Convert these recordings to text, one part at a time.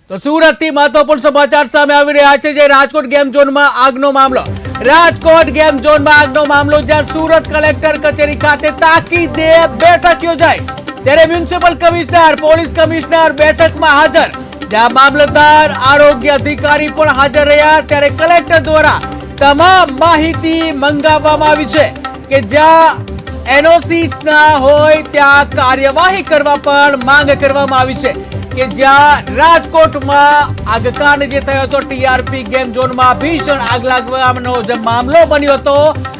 તો સુરતથી મહત્વપૂર્ણ સમાચાર સામે આવી રહ્યા છે જે રાજકોટ ગેમ ઝોનમાં આગનો મામલો રાજકોટ ગેમ ઝોનમાં આગનો મામલો જ્યાં સુરત કલેક્ટર કચેરી ખાતે તાકીદે બેઠક યોજાઈ ત્યારે મ્યુનિસિપલ કમિશનર પોલીસ કમિશનર બેઠકમાં હાજર જ્યાં મામલતદાર આરોગ્ય અધિકારી પણ હાજર રહ્યા ત્યારે કલેક્ટર દ્વારા તમામ માહિતી મંગાવવામાં આવી છે કે જ્યાં એનઓસી ના હોય ત્યાં કાર્યવાહી કરવા પણ માંગ કરવામાં આવી છે કે જ્યાં રાજકોટમાં આગકાંડ જે થયો હતો ટીઆરપી ગેમ ઝોનમાં ભીષણ આગ લાગવાનો જે મામલો બન્યો હતો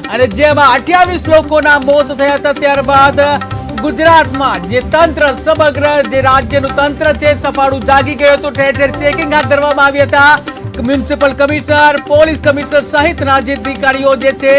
અને જેમાં 28 લોકોના મોત થયા હતા ત્યારબાદ ગુજરાતમાં જે તંત્ર સમગ્ર જે રાજ્યનું તંત્ર છે સફાળું જાગી ગયું હતું ઠેર ઠેર ચેકિંગ હાથ ધરવામાં આવ્યા હતા મ્યુનિસિપલ કમિશનર પોલીસ કમિશનર સહિતના જે અધિકારીઓ જે છે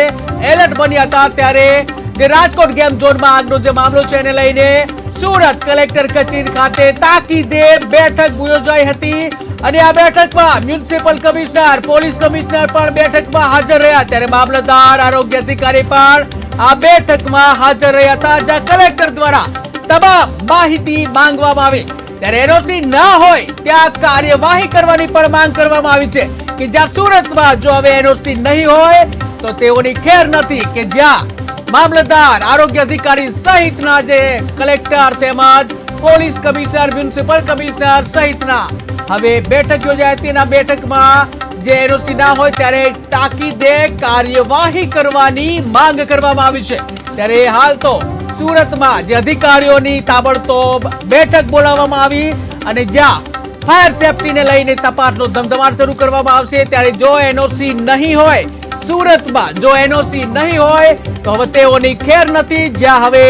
એલર્ટ બન્યા હતા ત્યારે જે રાજકોટ ગેમ ઝોનમાં આગનો જે મામલો છે એને લઈને સુરત કલેક્ટર કચેરી ખાતે તાકીદે બેઠક યોજાઈ હતી અને આ બેઠકમાં મ્યુનિસિપલ કમિશનર પોલીસ કમિશનર પણ બેઠકમાં હાજર રહ્યા ત્યારે મામલતદાર આરોગ્ય અધિકારી પણ આ બેઠકમાં હાજર રહ્યા હતા જ્યાં કલેક્ટર દ્વારા તમામ માહિતી માંગવામાં આવી ત્યારે એનઓસી ના હોય ત્યાં કાર્યવાહી કરવાની પણ માંગ કરવામાં આવી છે કે જ્યાં સુરતમાં જો હવે એનઓસી નહીં હોય તો તેઓની ખેર નથી કે જ્યાં મામલતદાર આરોગ્ય અધિકારી સહિતના જે કલેક્ટર તેમજ પોલીસ કમિશનર મ્યુનિસિપલ કમિશનર સહિતના હવે બેઠક યોજાઈ હતી અને બેઠકમાં જે એનઓસી ના હોય ત્યારે તાકીદે કાર્યવાહી કરવાની માંગ કરવામાં આવી છે ત્યારે હાલ તો સુરતમાં જે અધિકારીઓની તાબડતોબ બેઠક બોલાવવામાં આવી અને જ્યાં ફાયર સેફટીને લઈને તપાસનો ધમધમાટ શરૂ કરવામાં આવશે ત્યારે જો એનઓસી નહીં હોય સુરતમાં જો એનઓસી નહીં હોય તો હવે તેઓની ખેર નથી જ્યાં હવે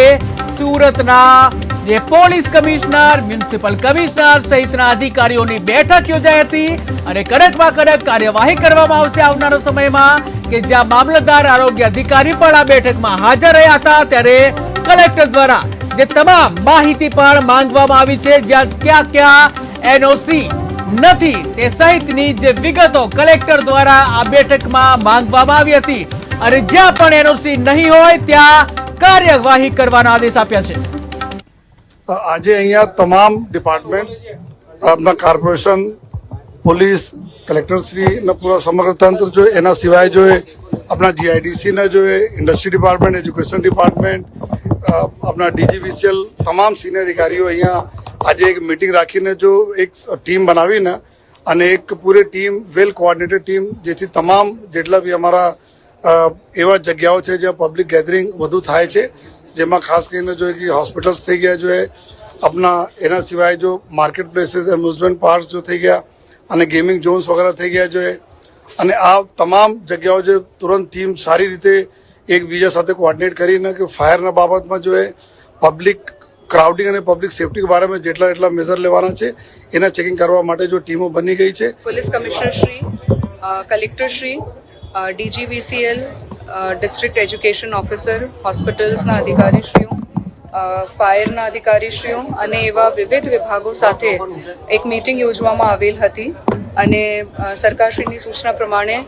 સુરતના જે પોલીસ કમિશનર મ્યુનિસિપલ કમિશનર સહિતના અધિકારીઓની બેઠક યોજાઈ હતી અને કડકમાં કડક કાર્યવાહી કરવામાં આવશે આવનારા સમયમાં કે જ્યાં મામલતદાર આરોગ્ય અધિકારી પણ આ બેઠકમાં હાજર રહ્યા હતા ત્યારે કલેક્ટર દ્વારા જે તમામ માહિતી પણ માંગવામાં આવી છે જ્યાં ક્યાં ક્યાં એનઓસી નથી તે સહિતની જે વિગતો કલેક્ટર દ્વારા આ બેઠકમાં માંગવામાં આવી હતી અને જ્યાં પણ એનઓસી નહીં હોય ત્યાં કાર્યવાહી કરવાના આદેશ આપ્યા છે આજે અહીંયા તમામ ડિપાર્ટમેન્ટ આપણા કોર્પોરેશન પોલીસ કલેક્ટર શ્રી ને પૂરા સમગ્ર તંત્ર જો એના સિવાય જો આપણા જીઆઈડીસી ના જો ઇન્ડસ્ટ્રી ડિપાર્ટમેન્ટ એજ્યુકેશન ડિપાર્ટમેન્ટ આપણા ડીજીવીસીએલ તમામ સિનિયર અધિકારીઓ અહીંયા આજે એક મીટિંગ રાખીને જો એક ટીમ બનાવીને અને એક પૂરી ટીમ વેલ કોઓર્ડિનેટેડ ટીમ જેથી તમામ જેટલા બી અમારા એવા જગ્યાઓ છે જ્યાં પબ્લિક ગેધરિંગ વધુ થાય છે જેમાં ખાસ કરીને જો કે હોસ્પિટલ્સ થઈ ગયા જો આપણા એના સિવાય જો માર્કેટ પ્લેસીસ એમ્યુઝમેન્ટ પાર્ક જો થઈ ગયા અને ગેમિંગ ઝોન્સ વગેરે થઈ ગયા જો અને આ તમામ જગ્યાઓ જે તુરંત ટીમ સારી રીતે એકબીજા સાથે કોઓર્ડિનેટ કરીને કે ફાયરના બાબતમાં જો પબ્લિક ક્રાઉડિંગ અને પબ્લિક સેફટી બારામાં જેટલા મેજર લેવાના છે એના ચેકિંગ કરવા માટે જો ટીમો બની ગઈ છે police commissioner Shri collector Shri DGVCL district education officer હોસ્પિટલ્સના અધિકારીશ્રીઓ ફાયરના અધિકારીશ્રીઓ અને એવા વિવિધ વિભાગો સાથે એક મીટિંગ યોજવામાં આવેલ હતી અને સરકારશ્રીની સૂચના પ્રમાણે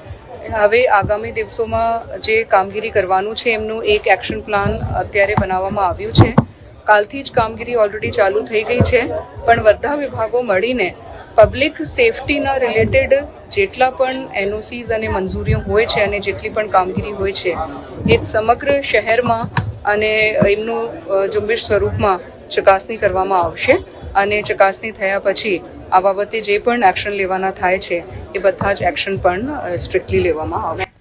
હવે આગામી દિવસોમાં જે કામગીરી કરવાનું છે એમનું એક એક્શન પ્લાન અત્યારે બનાવવામાં આવ્યું છે કાલથી જ કામગીરી ઓલરેડી ચાલુ થઈ ગઈ છે પણ બધા વિભાગો મળીને પબ્લિક સેફટીના રિલેટેડ જેટલા પણ એનઓસીઝ અને મંજૂરીઓ હોય છે અને જેટલી પણ કામગીરી હોય છે એ સમગ્ર શહેરમાં અને એમનું ઝુંબેશ સ્વરૂપમાં ચકાસણી કરવામાં આવશે અને ચકાસણી થયા પછી આ બાબતે જે પણ એક્શન લેવાના થાય છે એ બધા જ એક્શન પણ સ્ટ્રિક્ટલી લેવામાં આવશે